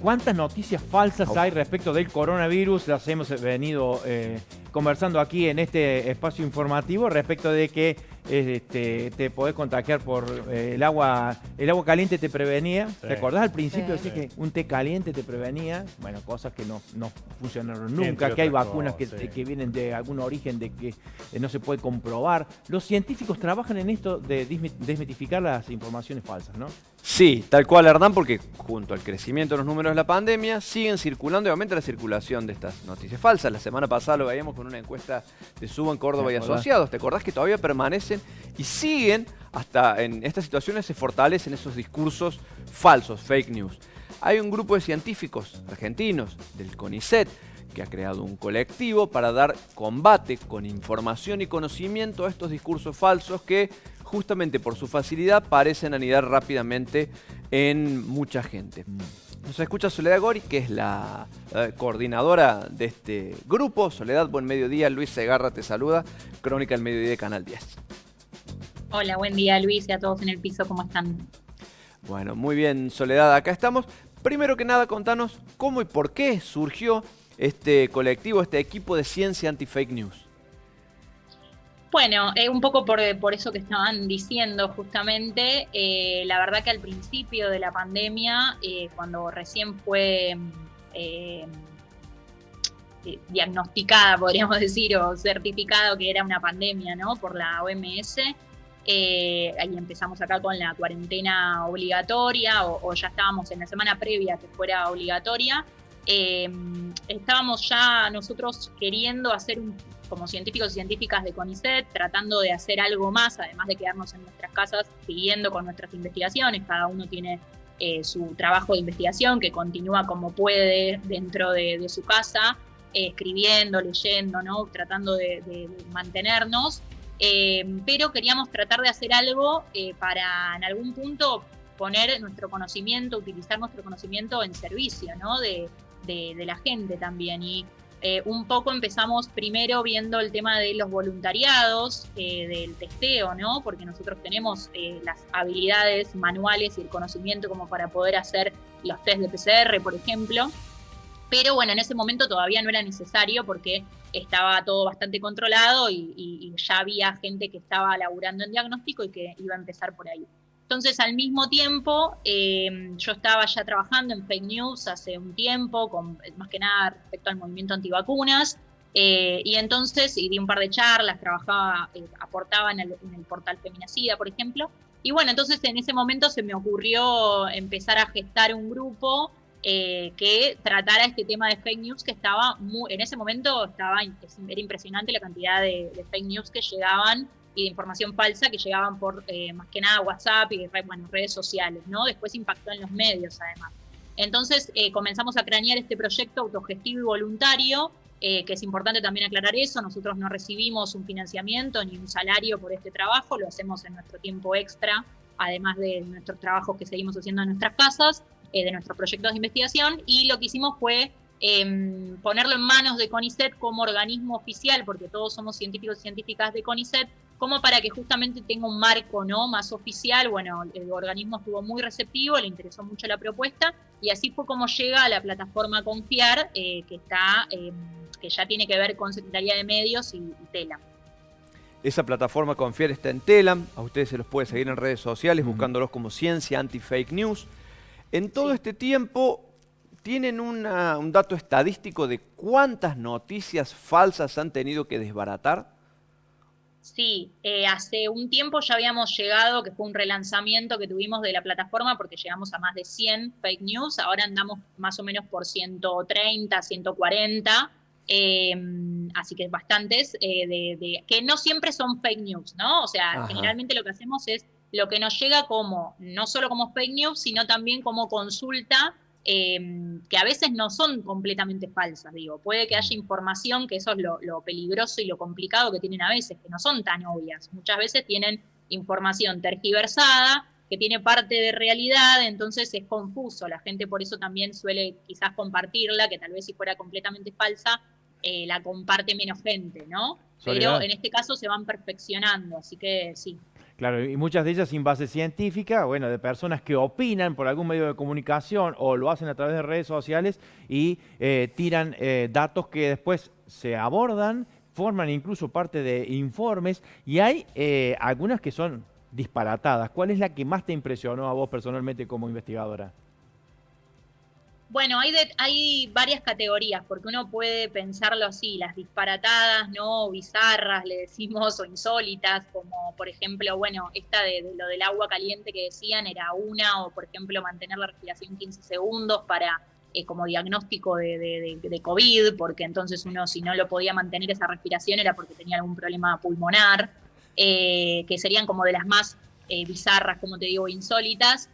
¿Cuántas noticias falsas hay respecto del coronavirus? Las hemos venido conversando aquí en este espacio informativo respecto de que te podés contagiar por el agua caliente te prevenía. Sí. ¿Te acordás al principio? Sí. Decía que un té caliente te prevenía. Bueno, cosas que no funcionaron Entre nunca, que hay otras vacunas cosas, sí. que vienen de algún origen de que no se puede comprobar. Los científicos trabajan en esto de desmitificar las informaciones falsas, ¿no? Sí, tal cual, Hernán, porque junto al crecimiento de los números de la pandemia siguen circulando y aumenta la circulación de estas noticias falsas. La semana pasada lo veíamos con una encuesta de Suba en Córdoba y ¿Te acordás? Asociados. ¿Te acordás que todavía permanecen y siguen hasta en estas situaciones se fortalecen esos discursos falsos, fake news? Hay un grupo de científicos argentinos del CONICET que ha creado un colectivo para dar combate con información y conocimiento a estos discursos falsos que justamente por su facilidad parecen anidar rápidamente en mucha gente. Nos escucha Soledad Gori, que es la coordinadora de este grupo. Soledad, buen mediodía. Luis Segarra te saluda. Crónica del Mediodía de Canal 10. Hola, buen día Luis y a todos en el piso, ¿cómo están? Bueno, muy bien, Soledad, acá estamos. Primero que nada, contanos cómo y por qué surgió este colectivo, este equipo de ciencia anti-fake news. Bueno, un poco por eso que estaban diciendo justamente, la verdad que al principio de la pandemia, cuando recién fue diagnosticada, podríamos decir, o certificado que era una pandemia, ¿no? Por la OMS, ahí empezamos acá con la cuarentena obligatoria, o ya estábamos en la semana previa a que fuera obligatoria. Estábamos ya nosotros queriendo hacer como científicos y científicas de CONICET, tratando de hacer algo más, además de quedarnos en nuestras casas, siguiendo con nuestras investigaciones. Cada uno tiene su trabajo de investigación que continúa como puede dentro de su casa, escribiendo, leyendo, ¿no? Tratando de mantenernos, pero queríamos tratar de hacer algo para en algún punto poner nuestro conocimiento, utilizar nuestro conocimiento en servicio, ¿no? de la gente también. Y un poco empezamos primero viendo el tema de los voluntariados, del testeo, ¿no? Porque nosotros tenemos las habilidades manuales y el conocimiento como para poder hacer los test de PCR, por ejemplo. Pero bueno, en ese momento todavía no era necesario porque estaba todo bastante controlado y ya había gente que estaba laburando en diagnóstico y que iba a empezar por ahí. Entonces, al mismo tiempo, yo estaba ya trabajando en fake news hace un tiempo, más que nada respecto al movimiento antivacunas, y entonces, y di un par de charlas, trabajaba, aportaba en el portal Feminacida, por ejemplo, y bueno, entonces en ese momento se me ocurrió empezar a gestar un grupo que tratara este tema de fake news que estaba, en ese momento era impresionante la cantidad de fake news que llegaban y de información falsa que llegaban por más que nada WhatsApp y redes sociales, ¿no? Después impactó en los medios además. Entonces comenzamos a cranear este proyecto autogestivo y voluntario, que es importante también aclarar eso. Nosotros no recibimos un financiamiento ni un salario por este trabajo, lo hacemos en nuestro tiempo extra, además de nuestros trabajos que seguimos haciendo en nuestras casas, de nuestros proyectos de investigación, y lo que hicimos fue ponerlo en manos de CONICET como organismo oficial, porque todos somos científicos y científicas de CONICET, como para que justamente tenga un marco, ¿no?, más oficial. Bueno, el organismo estuvo muy receptivo, le interesó mucho la propuesta, y así fue como llega a la plataforma Confiar, que ya tiene que ver con Secretaría de Medios y Telam. Esa plataforma Confiar está en Telam, a ustedes se los puede seguir en redes sociales buscándolos como Ciencia Anti-Fake News. En todo este tiempo, ¿tienen un dato estadístico de cuántas noticias falsas han tenido que desbaratar? Sí, hace un tiempo ya habíamos llegado, que fue un relanzamiento que tuvimos de la plataforma, porque llegamos a más de 100 fake news, ahora andamos más o menos por 130, 140, así que bastantes, que no siempre son fake news, ¿no? O sea, Ajá. Generalmente lo que hacemos es lo que nos llega como, no solo como fake news, sino también como consulta, que a veces no son completamente falsas, digo. Puede que haya información, que eso es lo peligroso y lo complicado que tienen a veces, que no son tan obvias. Muchas veces tienen información tergiversada, que tiene parte de realidad, entonces es confuso. La gente por eso también suele quizás compartirla, que tal vez si fuera completamente falsa, la comparte menos gente, ¿no? Soledad. Pero en este caso se van perfeccionando, así que sí. Claro, y muchas de ellas sin base científica, bueno, de personas que opinan por algún medio de comunicación o lo hacen a través de redes sociales y tiran datos que después se abordan, forman incluso parte de informes y hay algunas que son disparatadas. ¿Cuál es la que más te impresionó a vos personalmente como investigadora? Bueno, hay varias categorías, porque uno puede pensarlo así, las disparatadas, ¿no? Bizarras, le decimos, o insólitas, como por ejemplo, bueno, esta de lo del agua caliente que decían era una, o por ejemplo mantener la respiración 15 segundos para como diagnóstico de COVID, porque entonces uno si no lo podía mantener esa respiración era porque tenía algún problema pulmonar, que serían como de las más bizarras, como te digo, insólitas.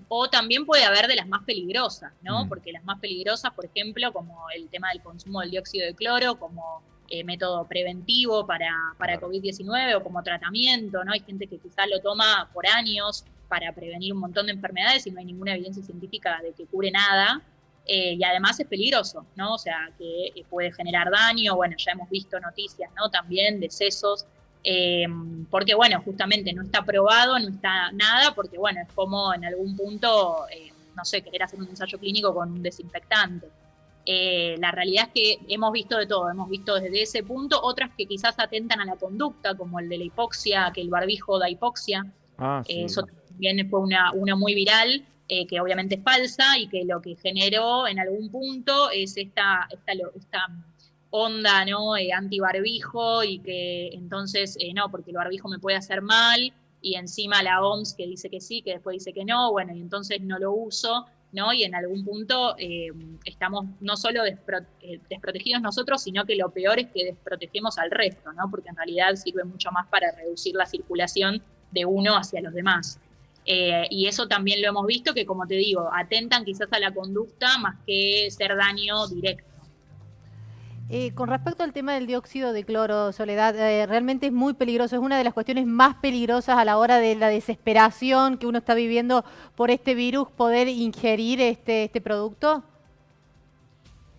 O también puede haber de las más peligrosas, ¿no? Porque las más peligrosas, por ejemplo, como el tema del consumo del dióxido de cloro, como método preventivo para COVID-19 o como tratamiento, ¿no? Hay gente que quizás lo toma por años para prevenir un montón de enfermedades y no hay ninguna evidencia científica de que cure nada. Y además es peligroso, ¿no? O sea, que puede generar daño. Bueno, ya hemos visto noticias, ¿no? También decesos. Porque bueno, justamente no está probado, no está nada, porque bueno, es como en algún punto, no sé, querer hacer un ensayo clínico con un desinfectante. La realidad es que hemos visto de todo, hemos visto desde ese punto, otras que quizás atentan a la conducta, como el de la hipoxia, que el barbijo da hipoxia. Sí. Eso también fue una muy viral, que obviamente es falsa y que lo que generó en algún punto es esta onda, ¿no? Anti-barbijo y que entonces, no, porque el barbijo me puede hacer mal y encima la OMS que dice que sí, que después dice que no, bueno, y entonces no lo uso, ¿no? Y en algún punto estamos no solo desprotegidos nosotros, sino que lo peor es que desprotegemos al resto, ¿no? Porque en realidad sirve mucho más para reducir la circulación de uno hacia los demás. Y eso también lo hemos visto, que como te digo, atentan quizás a la conducta más que ser daño directo. Con respecto al tema del dióxido de cloro, Soledad, realmente es muy peligroso, es una de las cuestiones más peligrosas a la hora de la desesperación que uno está viviendo por este virus, poder ingerir este producto.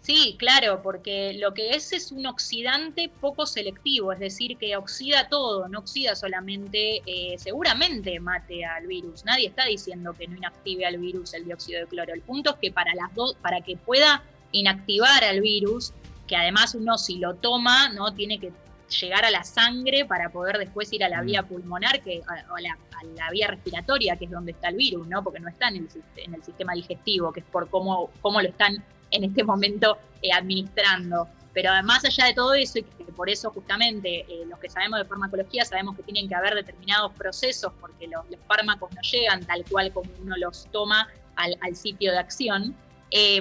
Sí, claro, porque lo que es un oxidante poco selectivo, es decir, que oxida todo, no oxida solamente, seguramente mate al virus. Nadie está diciendo que no inactive al virus el dióxido de cloro. El punto es que para que pueda inactivar al virus, que además uno si lo toma, ¿no? Tiene que llegar a la sangre para poder después ir a la vía pulmonar, a la vía respiratoria, que es donde está el virus, ¿no? Porque no está en el sistema digestivo, que es por cómo lo están en este momento administrando. Pero más allá de todo eso, y que por eso justamente los que sabemos de farmacología sabemos que tienen que haber determinados procesos, porque los fármacos no llegan tal cual como uno los toma al sitio de acción,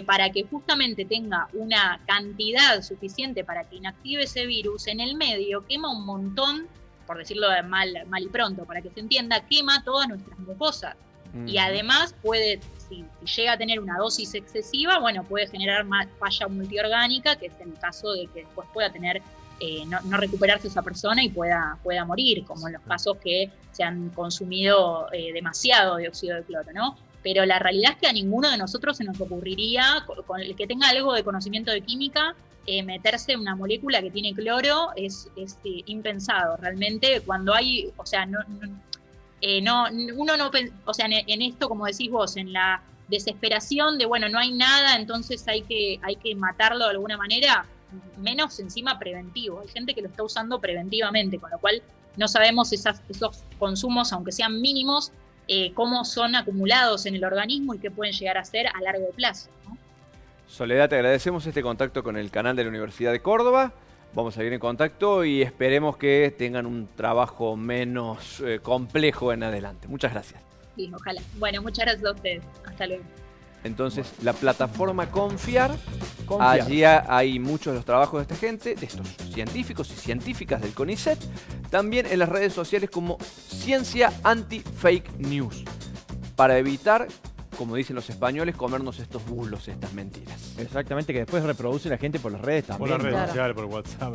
para que justamente tenga una cantidad suficiente para que inactive ese virus, en el medio quema un montón, por decirlo de mal y pronto, para que se entienda, quema todas nuestras mucosas. Y además puede, si llega a tener una dosis excesiva, bueno, puede generar falla multiorgánica, que es el caso de que después pueda tener, no recuperarse esa persona y pueda morir, como en los casos que se han consumido demasiado dióxido de cloro, ¿no? Pero la realidad es que a ninguno de nosotros se nos ocurriría, con el que tenga algo de conocimiento de química, meterse una molécula que tiene cloro es impensado. Realmente cuando hay, o sea, uno no, o sea, en esto, como decís vos, en la desesperación de, bueno, no hay nada, entonces hay que matarlo de alguna manera, menos encima preventivo. Hay gente que lo está usando preventivamente, con lo cual no sabemos esos consumos, aunque sean mínimos, cómo son acumulados en el organismo y qué pueden llegar a ser a largo plazo, ¿no? Soledad, te agradecemos este contacto con el canal de la Universidad de Córdoba. Vamos a seguir en contacto y esperemos que tengan un trabajo menos complejo en adelante. Muchas gracias. Sí, ojalá. Bueno, muchas gracias a ustedes. Hasta luego. Entonces, la plataforma Confiar, allí hay muchos de los trabajos de esta gente, de estos científicos y científicas del CONICET, también en las redes sociales como Ciencia Anti-Fake News, para evitar, como dicen los españoles, comernos estos bulos, estas mentiras. Exactamente, que después reproduce la gente por las redes también. Por las redes Claro. sociales, por WhatsApp.